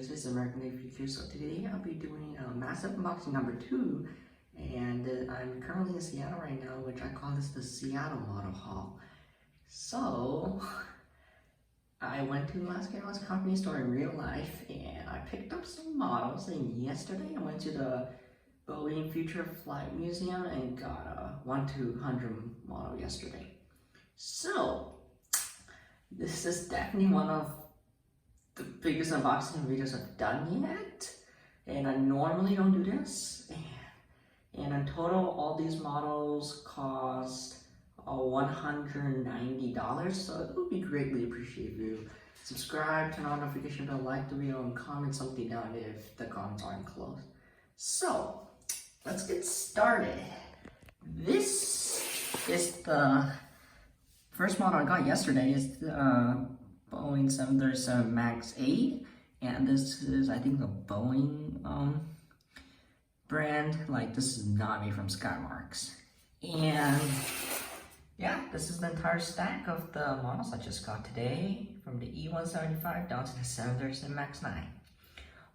viewers, this is American Day Future. So today I'll be doing a massive unboxing number 2, and I'm currently in Seattle right now, which I call this the Seattle model haul. So I went to Las Vegas company store in real life and I picked up some models, and yesterday I went to the Boeing Future Flight Museum and got a 1-200 model yesterday. So this is definitely one of the biggest unboxing videos I've done yet, and I normally don't do this. And in total, all these models cost $190, so it would be greatly appreciated if you subscribe, turn on notification bell, like the video, and comment something down if the comments aren't closed. So let's get started. This is the first model I got yesterday. Is the Boeing 737 MAX 8, and this is, I think, the Boeing brand. Like, this is not made from Skymarks. And yeah, this is the entire stack of the models I just got today, from the E175 down to the 737 MAX 9.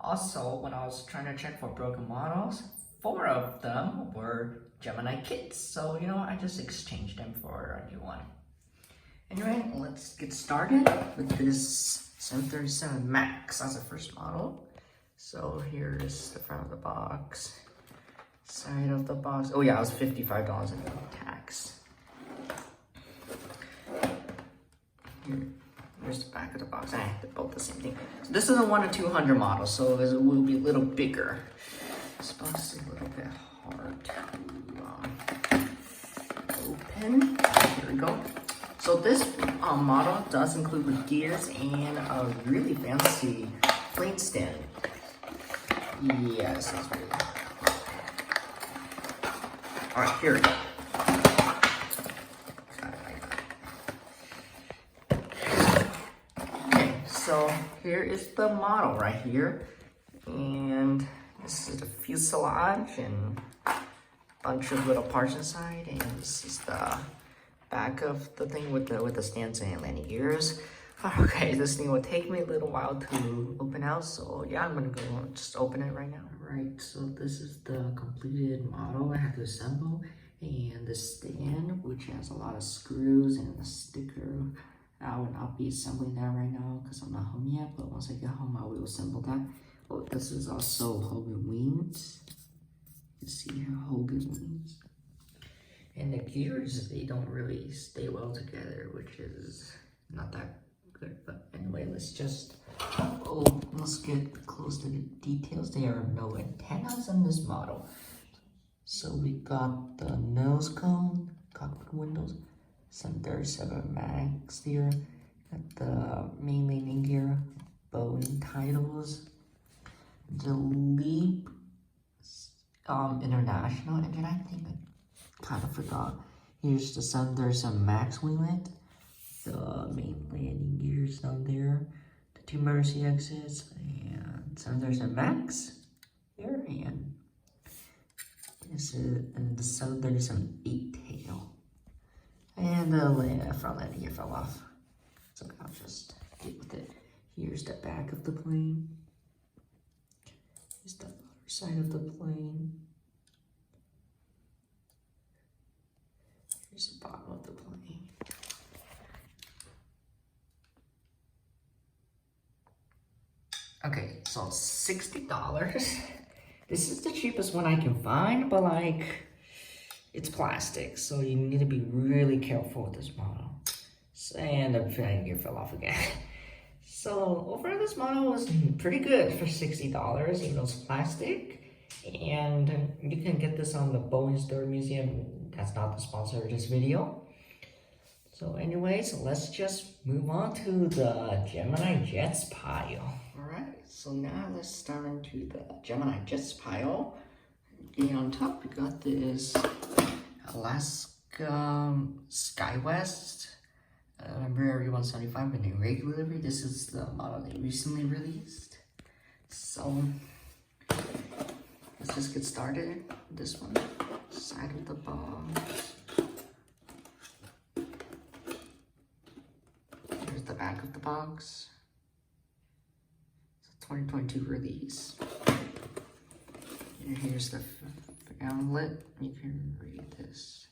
Also, when I was trying to check for broken models, 4 of them were Gemini kits, so you know, I just exchanged them for a new one. Anyway, let's get started with this 737 MAX as the first model. So here's the front of the box, side of the box. Oh yeah, it was $55 in tax. Here's the back of the box. They're both the same thing. So this is a 1-200 model, so it will be a little bigger. This box is a little bit hard to open. Here we go. So this model does include the gears and a really fancy plane stand. Yes, it's really cool. All right, here we go. Okay, so here is the model right here, and this is the fuselage and a bunch of little parts inside, and this is the back of the thing with the stands and landing gears. Okay, this thing will take me a little while to open out, so yeah, I'm gonna go just open it right now. Alright, so this is the completed model I have to assemble, and the stand, which has a lot of screws and a sticker. I will not be assembling that right now because I'm not home yet, but once I get home I will assemble that. Oh, this is also Hogan wings. You can see here, Hogan wings. And the gears, they don't really stay well together, which is not that good. But anyway, let's get close to the details. There are no antennas on this model. So we got the nose cone, cockpit windows, 737 MAX here, got the main landing gear, Boeing titles, the LEAP International engine, I think. Kind of forgot. Here's the 737 MAX winglet, the main landing gears down there, the 2 emergency exits, and 737 MAX here, and this is the 737 8 tail, and the front landing gear fell off, so I'll just deal with it. Here's the back of the plane. Here's the other side of the plane. Here's the bottom of the plane. Okay, so $60. This is the cheapest one I can find, but like, it's plastic, so you need to be really careful with this model. And the landing gear fell off again. So overall, this model was pretty good for $60, even though it's plastic. And you can get this on the Boeing Store Museum. That's not the sponsor of this video. So anyways, let's just move on to the GeminiJets pile. Alright, so now let's start into the GeminiJets pile. And on top, we got this Alaska SkyWest Embraer 175 in a regular delivery. This is the model they recently released. So let's just get started. This one, side of the box. Here's the back of the box. 2022 release. And here's the pamphlet. You can read this.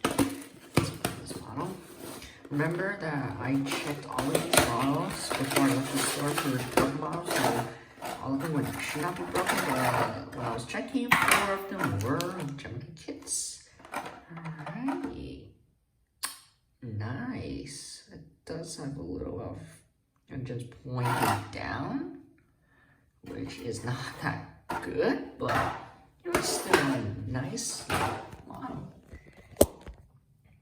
This model. Remember that I checked all of these models before I left the store for broken models, so all of them should not be broken, but when I was checking, 4 of them were GeminiJets. Alright. Nice. It does have a little of engines pointing down, which is not that good, but it was still a nice model.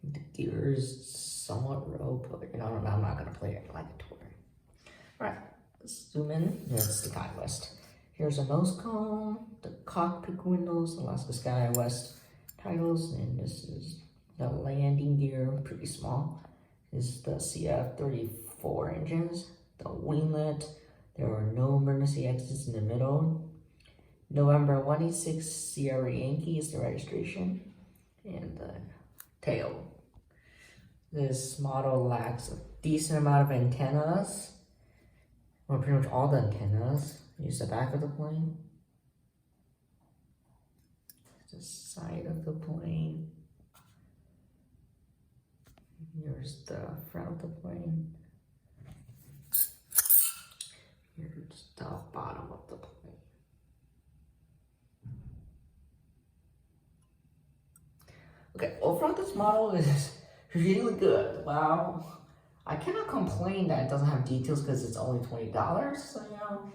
The gear is somewhat low, but you know, I'm not gonna play it like a tour. Alright, let's zoom in. Here's the SkyWest. Here's a nose cone, the cockpit windows, Alaska SkyWest titles, and this is the landing gear, pretty small. This is the CF34 engines, the winglet. There were no emergency exits in the middle. November 186 Sierra Yankee is the registration, and the tail. This model lacks a decent amount of antennas. Well, pretty much all the antennas. Here's the back of the plane. The side of the plane. Here's the front of the plane. Here's the bottom of the plane. Okay, overall this model is really good. Wow. I cannot complain that it doesn't have details because it's only $20. So, you know,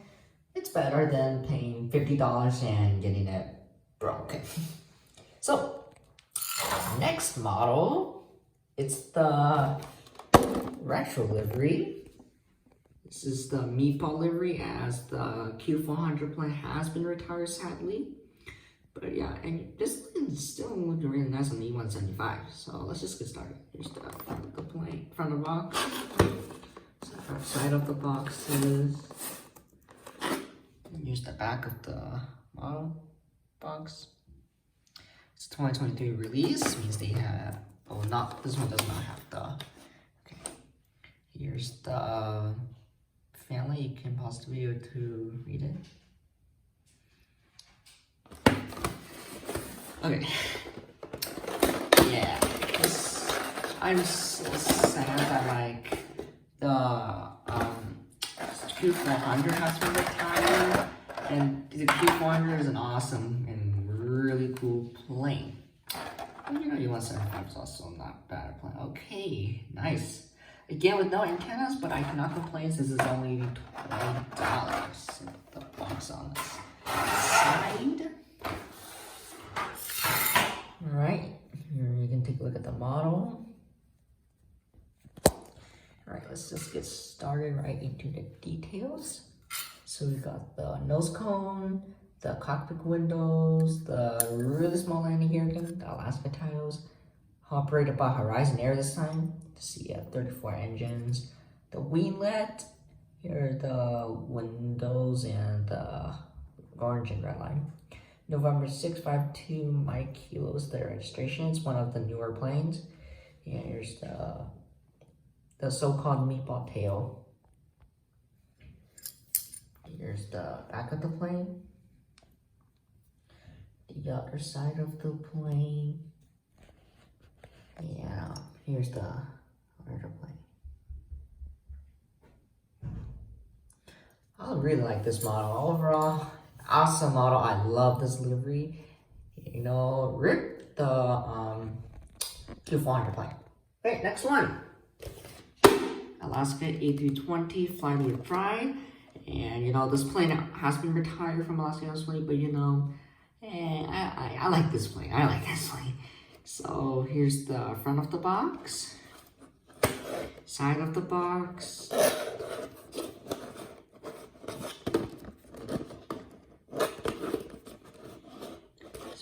it's better than paying $50 and getting it broken. So, next model, it's the retro livery. This is the meatball livery, as the Q400 plane has been retired, sadly. But yeah, and this is still looking really nice on the E175. So let's just get started. Here's the front of the plane, front of the box. So side of the boxes. Here's the back of the model box. It's 2023 release, means they have, oh, not, this one does not have the, okay. Here's the family, you can pause the video to read it. Okay. Yeah, I'm so sad that like the Q400 has been retired, and the Q400 is an awesome and really cool plane. And you know, E175 is also not bad at plane. Okay, nice. Again, with no antennas, but I cannot complain since it's only $20. The box on this side. Alright, here you can take a look at the model. Alright, let's just get started right into the details. So we got the nose cone, the cockpit windows, the really small landing gear again, the Alaska tiles, operated by Horizon Air this time, the CF34 engines, the winglet, here are the windows and the orange and red line. November 652 Mike Kilos, the registration. It's one of the newer planes. And here's the so-called meatball tail. Here's the back of the plane. The other side of the plane. Yeah, here's the other plane. I really like this model. Overall, awesome model. I love this livery. You know, rip the Q400 plane. Okay, next one. Alaska A320 Fly with Pride. And you know, this plane has been retired from Alaska Aerospace, but you know, I like this plane. I like this plane. So here's the front of the box, side of the box,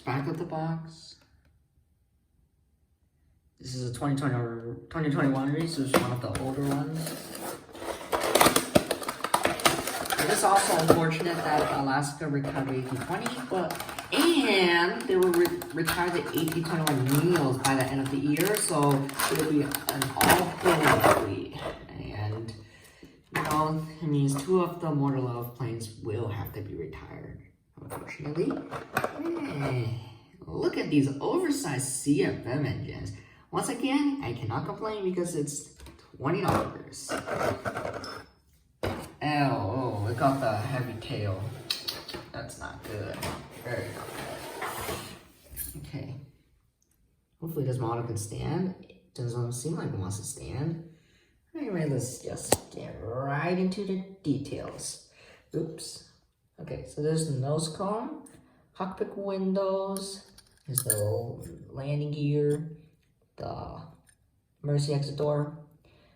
back of the box. This is a 2021 release, so it's one of the older ones. It is also unfortunate that Alaska retired the A320, and they will retire the A321 Neos by the end of the year, so it'll be an all-pro fleet. And well, it means 2 of the more loved planes will have to be retired, unfortunately. Hey, look at these oversized CFM engines. Once again, I cannot complain because it's $20. Oh, it got the heavy tail. That's not good. Very not good. Okay. Hopefully this model can stand. It doesn't seem like it wants to stand. Anyway, let's just get right into the details. Oops. Okay, so there's the nose cone, cockpit windows, there's the landing gear, the emergency exit door,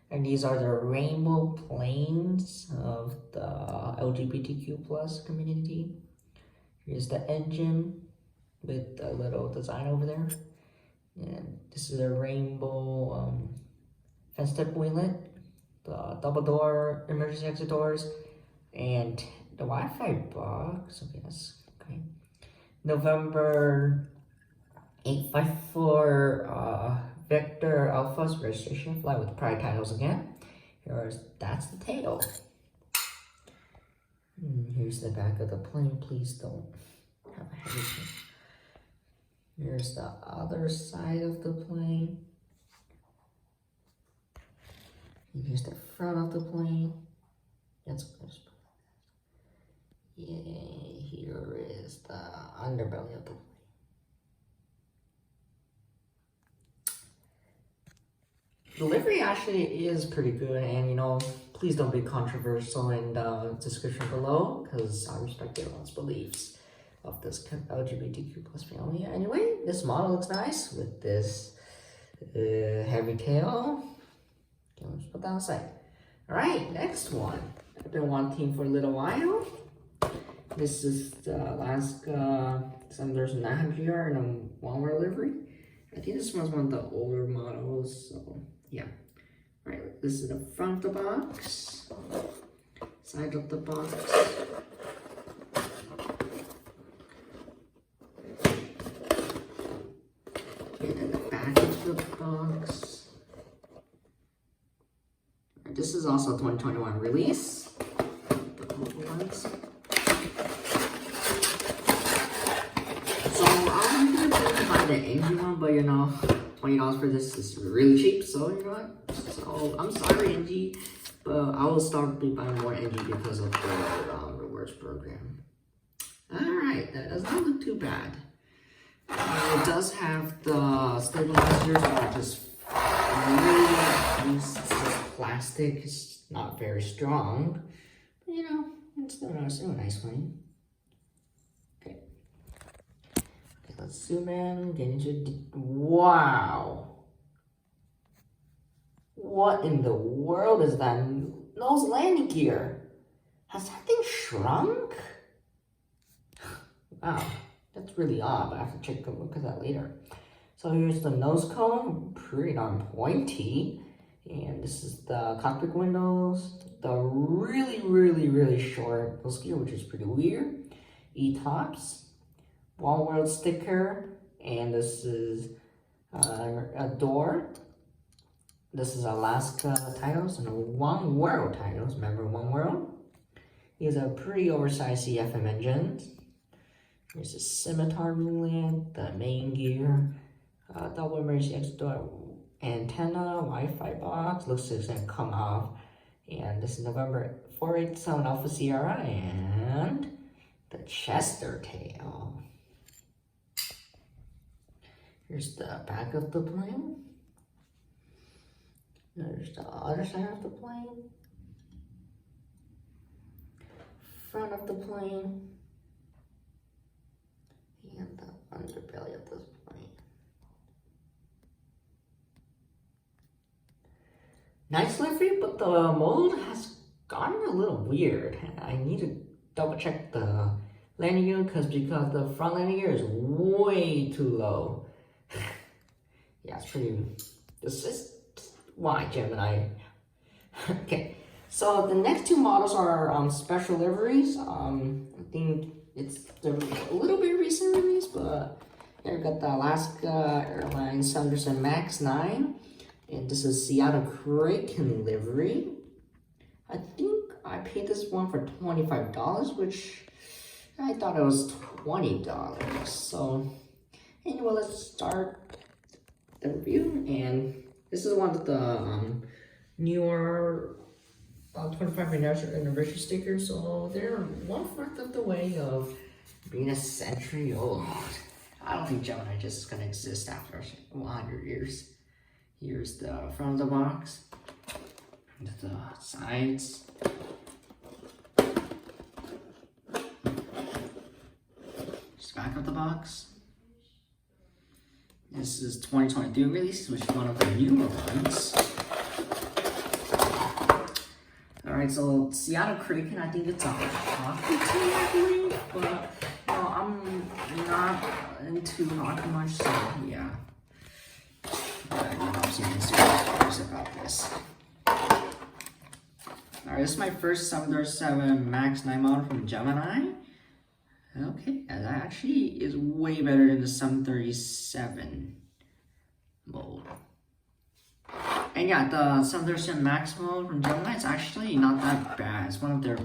and these are the rainbow planes of the LGBTQ plus community. Here's the engine with a little design over there. And this is a rainbow fence tip winglet, the double door emergency exit doors, and the Wi-Fi box. Okay, that's okay. November 854 Vector Alpha's registration flight with pride titles again. That's the tail. Here's the back of the plane. Please don't have a heavy plane. Here's the other side of the plane. And here's the front of the plane. That's good. Yeah, here is the underbelly of the plane. The livery actually is pretty good, and you know, please don't be controversial in the description below, because I respect everyone's beliefs of this LGBTQ plus family. Anyway, this model looks nice with this heavy tail. Okay, let's put that aside. Alright, next one. I've been wanting for a little while. This is the Alaska Senators 900 and a one-way livery. I think this one's one of the older models, so yeah. Alright, this is the front of the box, side of the box. And then the back of the box. And this is also a 2021 release. The old ones. So I'm gonna buy the engine one, but you know, $20 for this is really cheap, so you know what? So I'm sorry, NG, but I will start buying more NG because of the rewards program. Alright, that does not look too bad. It does have the stabilizers that are just really used plastic. It's not very strong, but you know, it's still a nice plane. Okay, let's zoom in, get into the, wow. What in the world is that nose landing gear? Has that thing shrunk? Wow, that's really odd, but I have to take a look at that later. So here's the nose cone, pretty darn pointy. And this is the cockpit windows, the really short nose gear, which is pretty weird. E-tops, One World sticker, and this is a door. This is Alaska titles and One World titles. Remember One World? Here's a pretty oversized CFM engine. Here's a scimitar winglet, the main gear, double emergency exit door, antenna, Wi-Fi box. Looks like it's gonna come off. And this is November 487 Alpha Sierra, and the Chester tail. Here's the back of the plane. There's the other side of the plane. Front of the plane. And the underbelly of this plane. Nice livery, but the mold has gotten a little weird. I need to double check the landing gear because the front landing gear is way too low. Yeah, it's pretty. This is why Gemini. Okay, so the next two models are special liveries. I think they're a little bit recent release, but here we got the Alaska Airlines Sanderson Max 9, and this is Seattle Kraken livery. I think I paid this one for $25, which I thought it was $20. So anyway, let's start the review. And this is one of the newer 25th anniversary stickers. So they're 1/4 of the way of being a century old. I don't think GeminiJets is gonna exist after 100 years. Here's the front of the box, the sides. Just back of the box. This is 2023 release, which is one of the newer ones. Alright, so Seattle Kraken, I think it's a hockey team, I believe, but no, I'm not into hockey much, so yeah. I've seen stories about this. Alright, this is my first 737 MAX 9 model from Gemini. Okay, that actually is way better than the 737 mold. And yeah, the 737 MAX mode from Gemini is actually not that bad. It's one of their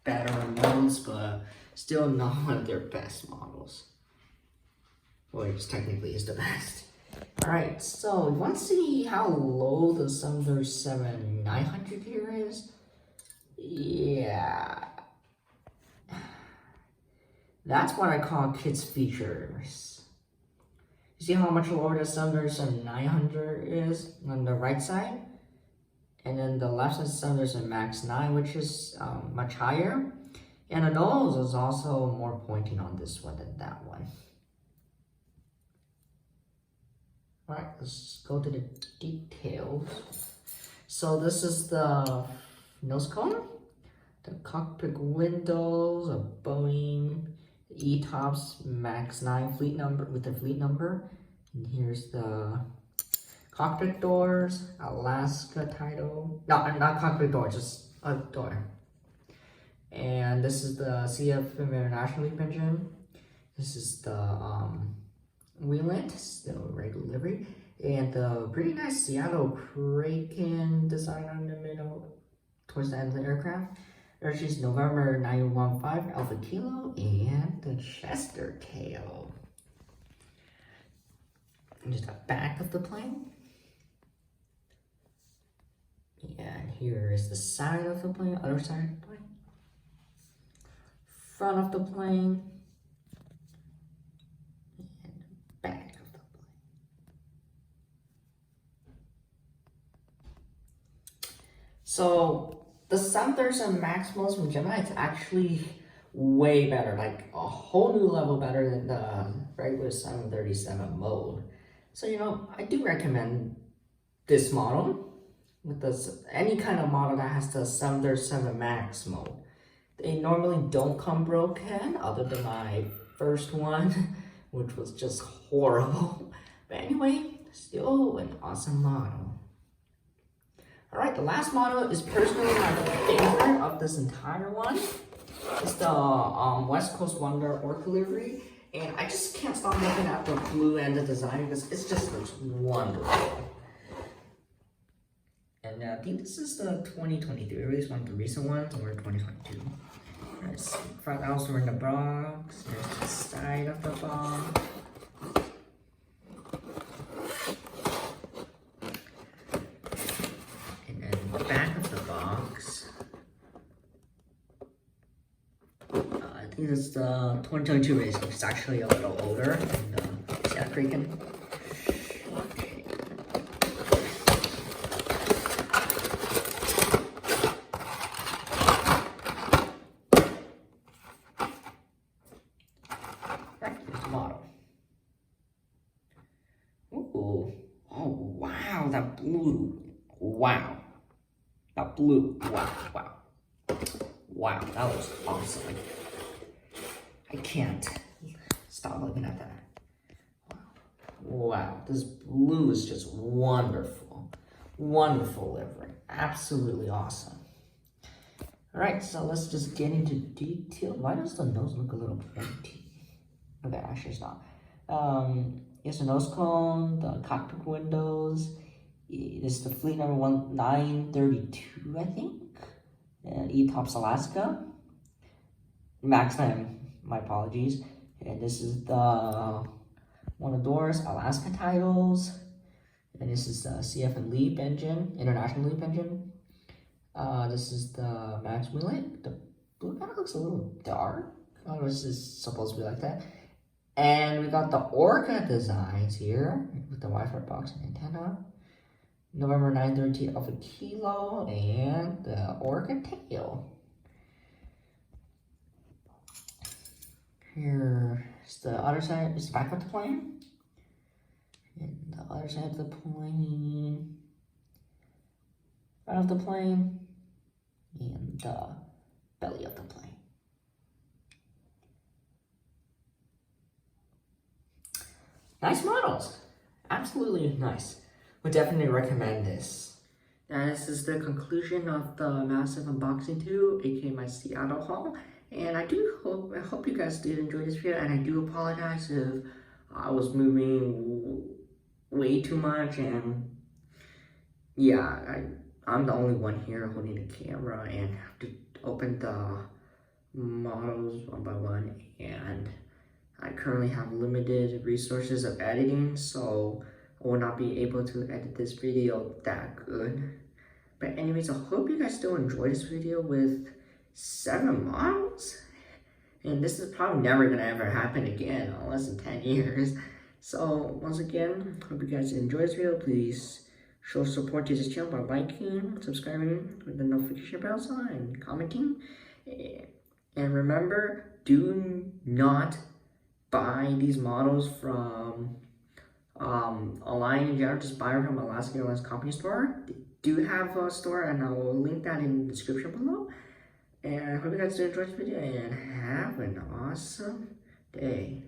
better models, but still not one of their best models. Which technically is the best. Alright, so you want to see how low the 737-900 here is? Yeah. That's what I call kids features. You see how much lower the 737-900 is on the right side? And then the left side is 737 MAX 9, which is much higher. And the nose is also more pointing on this one than that one. Alright, let's go to the details. So this is the nose cone, the cockpit windows, a Boeing E-Tops MAX 9 fleet number with the fleet number. And here's the cockpit doors, Alaska title. No, not cockpit door, just a door. And this is the CF International LEAP engine. This is the wheelet, still regular livery, and the pretty nice Seattle Kraken design on the middle, towards the end of the aircraft. There's just November 915 Alpha Kilo and the Chester tail. And just the back of the plane. And here is the side of the plane, other side of the plane. Front of the plane. So the 737 MAX modes from Gemini, it's actually way better, like a whole new level better than the regular 737 mode. So you know, I do recommend this model with this any kind of model that has the 737 MAX mode. They normally don't come broken, other than my first one, which was just horrible. But anyway, still an awesome model. Alright, the last model is personally my favorite of this entire one. It's the West Coast Wonder Orca livery. And I just can't stop looking at the blue and the design because it just looks wonderful. And I think this is the 2023 release, one of the recent ones, or 2022. Alright, so front house are in the box. There's the side of the box. Back of the box. I think it's the 2022 race, which is actually a little older than the Seattle Kraken. Okay. Right, here's the model. Ooh. Oh wow, that blue. Wow. That blue, wow, that was awesome. I can't stop looking at that. Wow, this blue is just wonderful. Wonderful livery, absolutely awesome. All right, so let's just get into detail. Why does the nose look a little pointy? Okay, actually it's not. Here's the nose cone, the cockpit windows. This is the fleet number 1932, I think. and E-Tops Alaska. Max time, my apologies. And this is the one of Doors Alaska titles. And this is the CF and Leap engine, International Leap engine. This is the Max Wheeling. The blue kind of looks a little dark. I don't know if this is supposed to be like that. And we got the Orca designs here with the Wi-Fi box and antenna. November 930 of a kilo and the Orca tail. Here's the other side, is the back of the plane. And the other side of the plane. Front of the plane. And the belly of the plane. Nice models. Absolutely nice. Would definitely recommend this. Now this is the conclusion of the massive unboxing 2, aka my Seattle haul. And I hope you guys did enjoy this video, and I do apologize if I was moving way too much, and yeah, I'm the only one here holding the camera and have to open the models one by one, and I currently have limited resources of editing, so I will not be able to edit this video that good. But anyways, I hope you guys still enjoy this video with 7 models. And this is probably never gonna ever happen again, unless in 10 years. So once again, hope you guys enjoy this video. Please show support to this channel by liking, subscribing with the notification bell on, and commenting. And remember, do not buy these models from online in general. Just buy them from Alaska Airlines company store. They do have a store, and I will link that in the description below. And I hope you guys did enjoy this video, and have an awesome day.